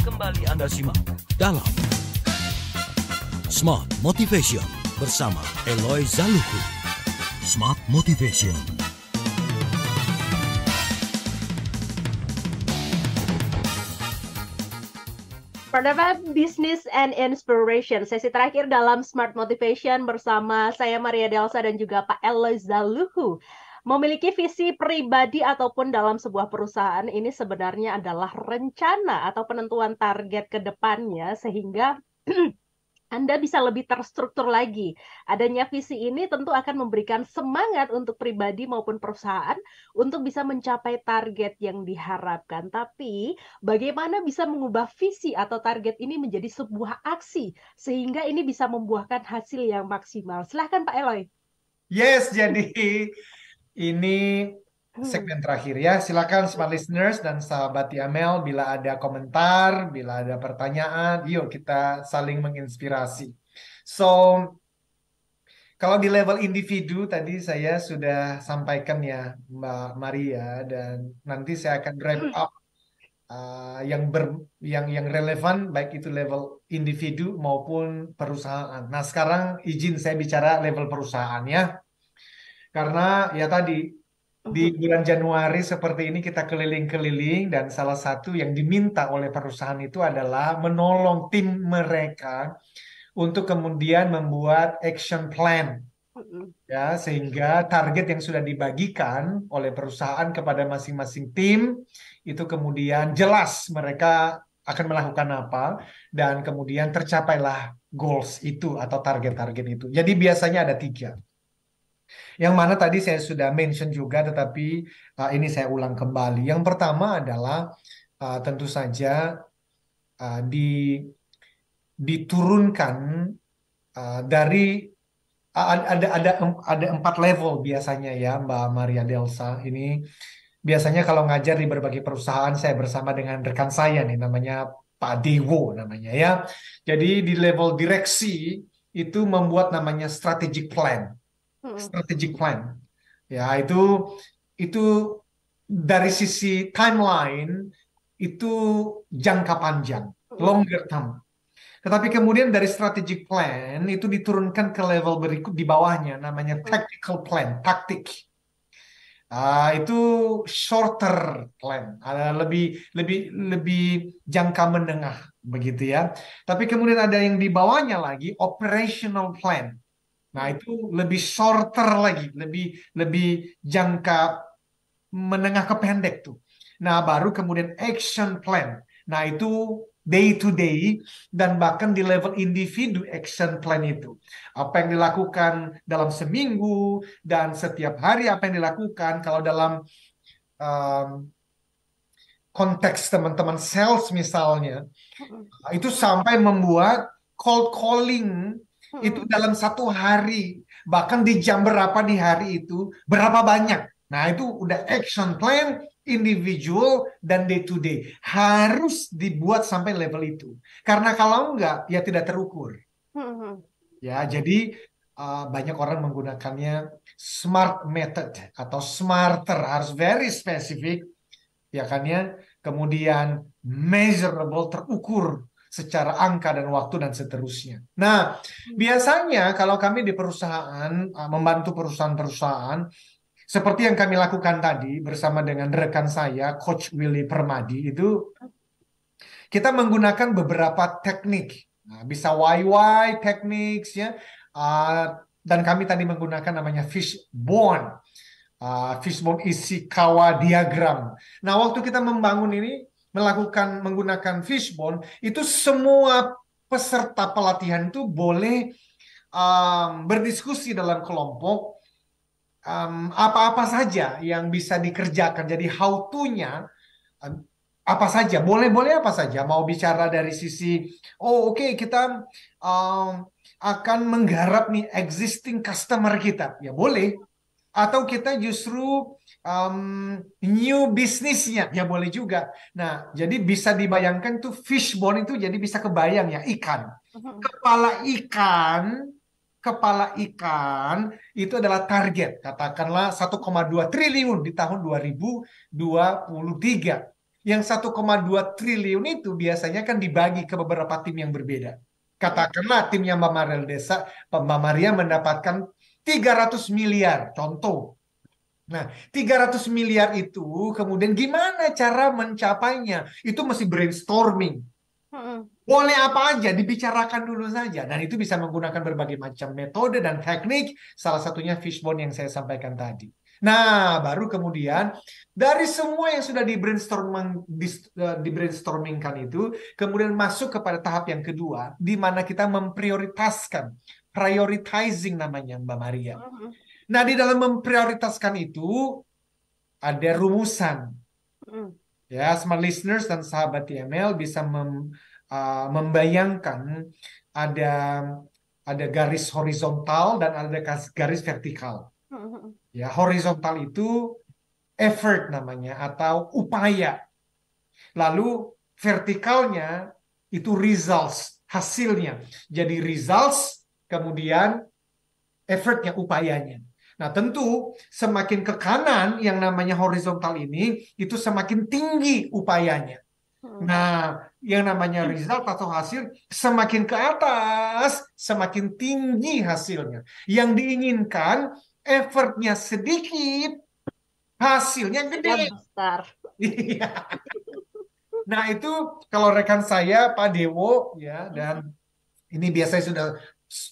Kembali Anda simak dalam Smart Motivation bersama Eloy Zaluku. Smart Motivation. Pertama, Business and Inspiration. Sesi terakhir dalam Smart Motivation bersama saya Maria Delsa dan juga Pak Eloy Zaluku. Memiliki visi pribadi ataupun dalam sebuah perusahaan ini sebenarnya adalah rencana atau penentuan target ke depannya sehingga Anda bisa lebih terstruktur lagi. Adanya visi ini tentu akan memberikan semangat untuk pribadi maupun perusahaan untuk bisa mencapai target yang diharapkan. Tapi bagaimana bisa mengubah visi atau target ini menjadi sebuah aksi sehingga ini bisa membuahkan hasil yang maksimal. Silahkan Pak Eloy. Yes, jadi ini segmen terakhir ya. Silakan smart listeners dan sahabat YAML bila ada komentar, bila ada pertanyaan, yuk kita saling menginspirasi. So, kalau di level individu tadi saya sudah sampaikan ya Mbak Maria, dan nanti saya akan wrap up yang relevan baik itu level individu maupun perusahaan. Nah, sekarang izin saya bicara level perusahaan ya. Karena ya tadi di bulan Januari seperti ini kita keliling-keliling dan salah satu yang diminta oleh perusahaan itu adalah menolong tim mereka untuk kemudian membuat action plan. Ya, sehingga target yang sudah dibagikan oleh perusahaan kepada masing-masing tim itu kemudian jelas mereka akan melakukan apa dan kemudian tercapailah goals itu atau target-target itu. Jadi biasanya ada 3. Yang mana tadi saya sudah mention juga, tetapi ini saya ulang kembali. Yang pertama adalah tentu saja diturunkan dari ada 4 level biasanya ya Mbak Maria Delsa. Ini biasanya kalau ngajar di berbagai perusahaan saya bersama dengan rekan saya nih namanya Pak Dewo namanya ya. Jadi di level direksi itu membuat namanya strategic plan. Strategic plan. Ya, itu dari sisi timeline itu jangka panjang, longer term. Tetapi kemudian dari strategic plan itu diturunkan ke level berikut di bawahnya, namanya tactical plan, taktik. Itu shorter plan, lebih jangka menengah, begitu ya. Tapi kemudian ada yang di bawahnya lagi, operational plan. Nah itu lebih shorter lagi, lebih jangka menengah ke pendek tuh. Nah baru kemudian action plan. Nah itu day to day dan bahkan di level individu action plan itu. Apa yang dilakukan dalam seminggu dan setiap hari apa yang dilakukan. Kalau dalam konteks teman-teman sales misalnya, itu sampai membuat cold calling itu dalam 1 hari. Bahkan di jam berapa di hari itu, berapa banyak. Nah itu udah action plan, individual dan day to day harus dibuat sampai level itu karena kalau enggak ya tidak terukur ya. Jadi banyak orang menggunakannya smart method atau smarter, harus very specific ya kan ya, kemudian measurable, terukur secara angka dan waktu dan seterusnya. Nah biasanya kalau kami di perusahaan membantu perusahaan-perusahaan seperti yang kami lakukan tadi bersama dengan rekan saya, Coach Willy Permadi, itu kita menggunakan beberapa teknik. Nah, bisa YY techniques ya, dan kami tadi menggunakan namanya fishbone Ishikawa diagram. Nah, waktu kita membangun ini, menggunakan fishbone, itu semua peserta pelatihan itu boleh berdiskusi dalam kelompok. Apa-apa saja yang bisa dikerjakan. Jadi how to-nya apa saja, boleh apa saja. Mau bicara dari sisi, oke, kita akan menggarap nih existing customer kita, ya boleh. Atau kita justru new business-nya, ya boleh juga. Nah, jadi bisa dibayangkan tuh fishbone itu jadi bisa kebayang ya, ikan. Kepala ikan itu adalah target, katakanlah 1,2 triliun di tahun 2023. Yang 1,2 triliun itu biasanya kan dibagi ke beberapa tim yang berbeda. Katakanlah timnya Mbak Maria mendapatkan 300 miliar, contoh. Nah, 300 miliar itu kemudian gimana cara mencapainya? Itu mesti brainstorming. Boleh apa aja, dibicarakan dulu saja. Dan itu bisa menggunakan berbagai macam metode dan teknik. Salah satunya fishbone yang saya sampaikan tadi. Nah, baru kemudian dari semua yang sudah di-brainstormingkan itu, kemudian masuk kepada tahap yang kedua, di mana kita memprioritaskan. Prioritizing namanya, Mbak Maria. Nah, di dalam memprioritaskan itu, ada rumusan. Ya, smart listeners dan sahabat TML bisa membayangkan ada garis horizontal dan ada garis vertikal. Ya, horizontal itu effort namanya atau upaya. Lalu vertikalnya itu results, hasilnya. Jadi results kemudian effortnya, upayanya. Nah, tentu semakin ke kanan yang namanya horizontal ini, itu semakin tinggi upayanya. Nah, yang namanya result atau hasil, semakin ke atas, semakin tinggi hasilnya. Yang diinginkan, effortnya sedikit, hasilnya gede. Nah, itu kalau rekan saya, Pak Dewo, ya, dan Ini biasanya sudah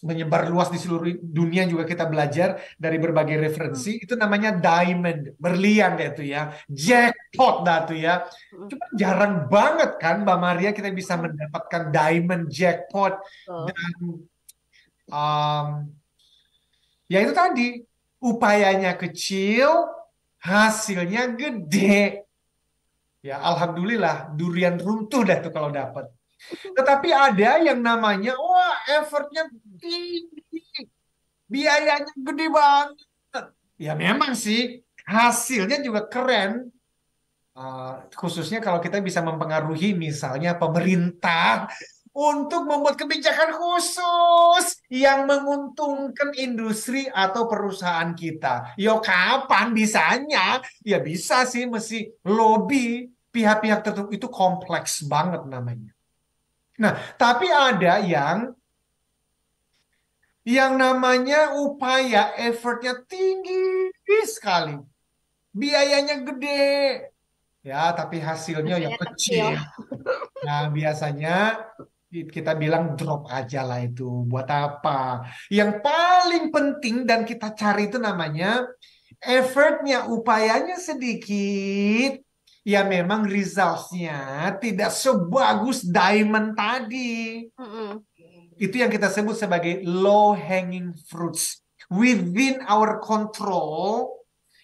menyebar luas di seluruh dunia, juga kita belajar dari berbagai referensi. Itu namanya diamond, berlian deh itu ya, jackpot dah tuh ya. Cuma jarang banget kan Mbak Maria kita bisa mendapatkan diamond jackpot. Dan ya itu tadi, upayanya kecil, hasilnya gede. Ya alhamdulillah durian runtuh dah tuh kalau dapat. Tetapi ada yang namanya, wah effortnya tinggi, biayanya gede banget. Ya memang sih, hasilnya juga keren. Khususnya kalau kita bisa mempengaruhi misalnya pemerintah untuk membuat kebijakan khusus yang menguntungkan industri atau perusahaan kita. Yo kapan bisanya? Ya bisa sih, mesti lobby pihak-pihak tertentu, itu kompleks banget namanya. Nah, tapi ada yang namanya upaya, effortnya tinggi sekali. Biayanya gede. Ya, tapi hasilnya yang kecil. Nah, biasanya kita bilang drop aja lah itu. Buat apa? Yang paling penting dan kita cari itu namanya effortnya, upayanya sedikit. Ya memang results-nya tidak sebagus diamond tadi. Itu yang kita sebut sebagai low hanging fruits. Within our control,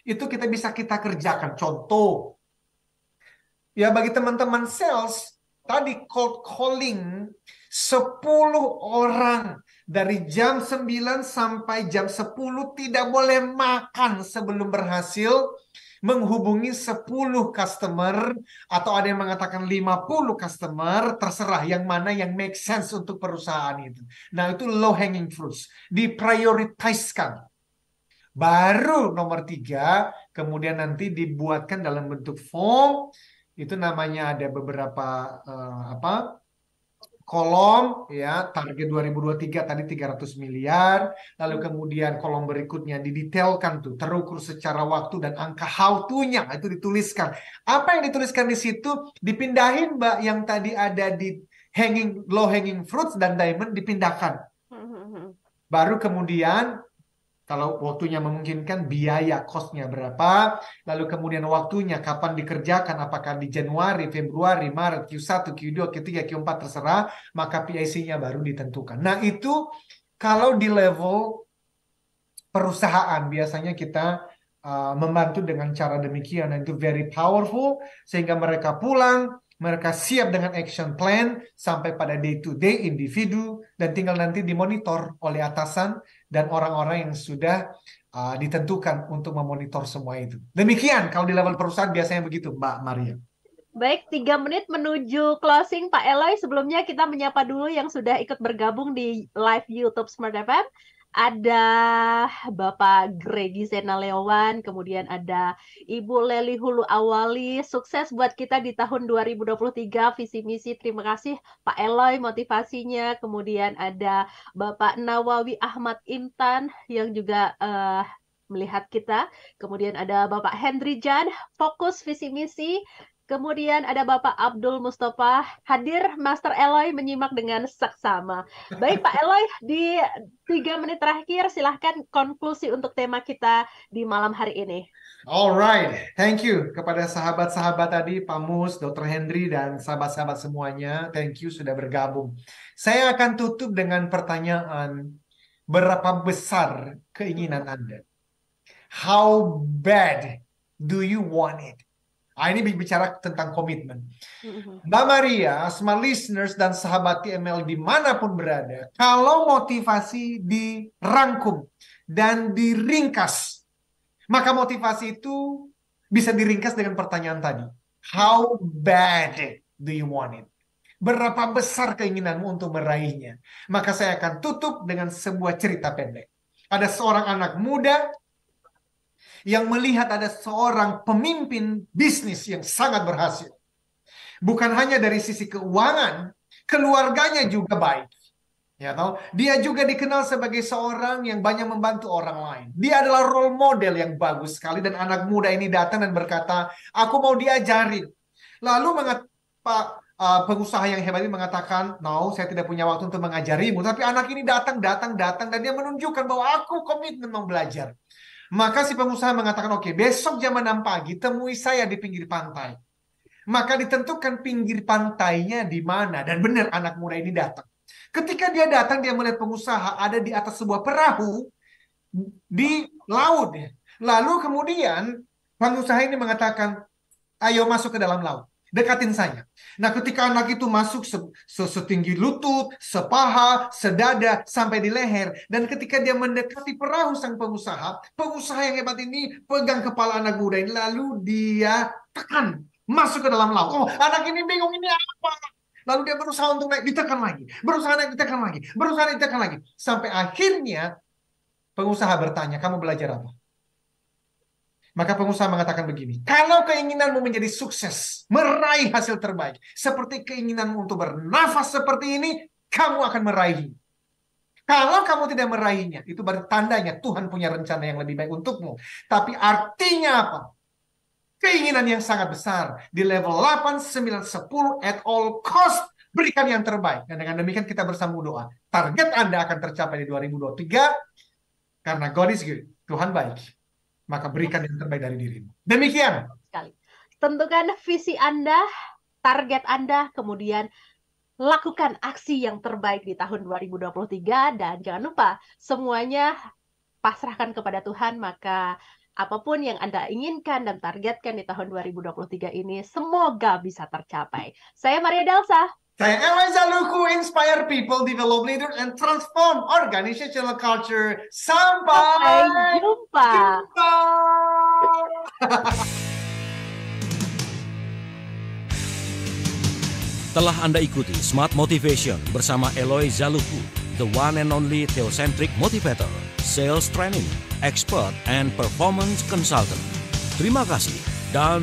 itu kita bisa kita kerjakan. Contoh, ya bagi teman-teman sales, tadi cold calling 10 orang dari jam 9 sampai jam 10 tidak boleh makan sebelum berhasil menghubungi 10 customer, atau ada yang mengatakan 50 customer, terserah yang mana yang make sense untuk perusahaan itu. Nah, itu low hanging fruits, diprioritaskan. Baru nomor 3, kemudian nanti dibuatkan dalam bentuk form. Itu namanya ada beberapa kolom ya, target 2023 tadi 300 miliar, lalu kemudian kolom berikutnya didetailkan tuh, terukur secara waktu dan angka how to-nya itu dituliskan. Apa yang dituliskan di situ dipindahin Mbak, yang tadi ada di low hanging fruits dan diamond dipindahkan. Baru kemudian kalau waktunya memungkinkan, biaya cost-nya berapa, lalu kemudian waktunya kapan dikerjakan, apakah di Januari, Februari, Maret, Q1, Q2, Q3, Q4, terserah, maka PIC-nya baru ditentukan. Nah itu kalau di level perusahaan, biasanya kita membantu dengan cara demikian, dan itu very powerful, sehingga mereka pulang, mereka siap dengan action plan sampai pada day to day individu, dan tinggal nanti dimonitor oleh atasan dan orang-orang yang sudah ditentukan untuk memonitor semua itu. Demikian kalau di level perusahaan biasanya begitu, Mbak Maria. Baik, 3 menit menuju closing Pak Eloy. Sebelumnya kita menyapa dulu yang sudah ikut bergabung di live YouTube Smart FM. Ada Bapak Gregi Zenalewan, kemudian ada Ibu Leli Hulu Awali. Sukses buat kita di tahun 2023, visi misi. Terima kasih Pak Eloy motivasinya. Kemudian ada Bapak Nawawi Ahmad Intan yang juga melihat kita. Kemudian ada Bapak Hendri Jan, fokus visi misi. Kemudian ada Bapak Abdul Mustafa, hadir Master Eloy menyimak dengan seksama. Baik Pak Eloy, di 3 menit terakhir silahkan konklusi untuk tema kita di malam hari ini. Alright, thank you kepada sahabat-sahabat tadi, Pak Mus, Dr. Hendri, dan sahabat-sahabat semuanya. Thank you sudah bergabung. Saya akan tutup dengan pertanyaan, berapa besar keinginan Anda? How bad do you want it? Ini bicara tentang komitmen. Mbak Maria, smart listeners, dan sahabat TML dimanapun berada, kalau motivasi dirangkum dan diringkas, maka motivasi itu bisa diringkas dengan pertanyaan tadi. How bad do you want it? Berapa besar keinginanmu untuk meraihnya? Maka saya akan tutup dengan sebuah cerita pendek. Ada seorang anak muda yang melihat ada seorang pemimpin bisnis yang sangat berhasil. Bukan hanya dari sisi keuangan, keluarganya juga baik. Ya, tahu? Dia juga dikenal sebagai seorang yang banyak membantu orang lain. Dia adalah role model yang bagus sekali, dan anak muda ini datang dan berkata, aku mau diajarin. Lalu pengusaha yang hebat ini mengatakan, no, saya tidak punya waktu untuk mengajarimu. Tapi anak ini datang, dan dia menunjukkan bahwa aku komitmen mau belajar. Maka si pengusaha mengatakan, oke, besok jam 6 pagi temui saya di pinggir pantai. Maka ditentukan pinggir pantainya di mana. Dan benar anak muda ini datang. Ketika dia datang, dia melihat pengusaha ada di atas sebuah perahu di laut. Lalu kemudian pengusaha ini mengatakan, ayo masuk ke dalam laut. Dekatin saya. Nah, ketika anak itu masuk setinggi lutut, sepaha, sedada, sampai di leher. Dan ketika dia mendekati perahu sang pengusaha yang hebat ini pegang kepala anak muda ini. Lalu dia tekan, masuk ke dalam laut. Oh, anak ini bingung, ini apa? Lalu dia berusaha untuk naik, ditekan lagi. Berusaha naik, ditekan lagi. Berusaha naik, ditekan lagi. Sampai akhirnya pengusaha bertanya, kamu belajar apa? Maka pengusaha mengatakan begini, kalau keinginanmu menjadi sukses, meraih hasil terbaik, seperti keinginanmu untuk bernafas seperti ini, kamu akan meraihnya. Kalau kamu tidak meraihnya, itu berarti tandanya Tuhan punya rencana yang lebih baik untukmu. Tapi artinya apa? Keinginan yang sangat besar. Di level 8, 9, 10, at all cost, berikan yang terbaik. Dan dengan demikian kita bersama doa. Target Anda akan tercapai di 2023, karena God is good, Tuhan baik. Maka berikan yang terbaik dari dirimu. Demikian. Sekali. Tentukan visi Anda, target Anda, kemudian lakukan aksi yang terbaik di tahun 2023, dan jangan lupa semuanya pasrahkan kepada Tuhan, maka apapun yang Anda inginkan dan targetkan di tahun 2023 ini semoga bisa tercapai. Saya Maria Delsa. Saya Eloy Zaluku, inspire people, develop leaders, and transform organizational culture. Sampai jumpa. Telah Anda ikuti Smart Motivation bersama Eloy Zaluku, the one and only theocentric motivator, sales training, expert, and performance consultant. Terima kasih dan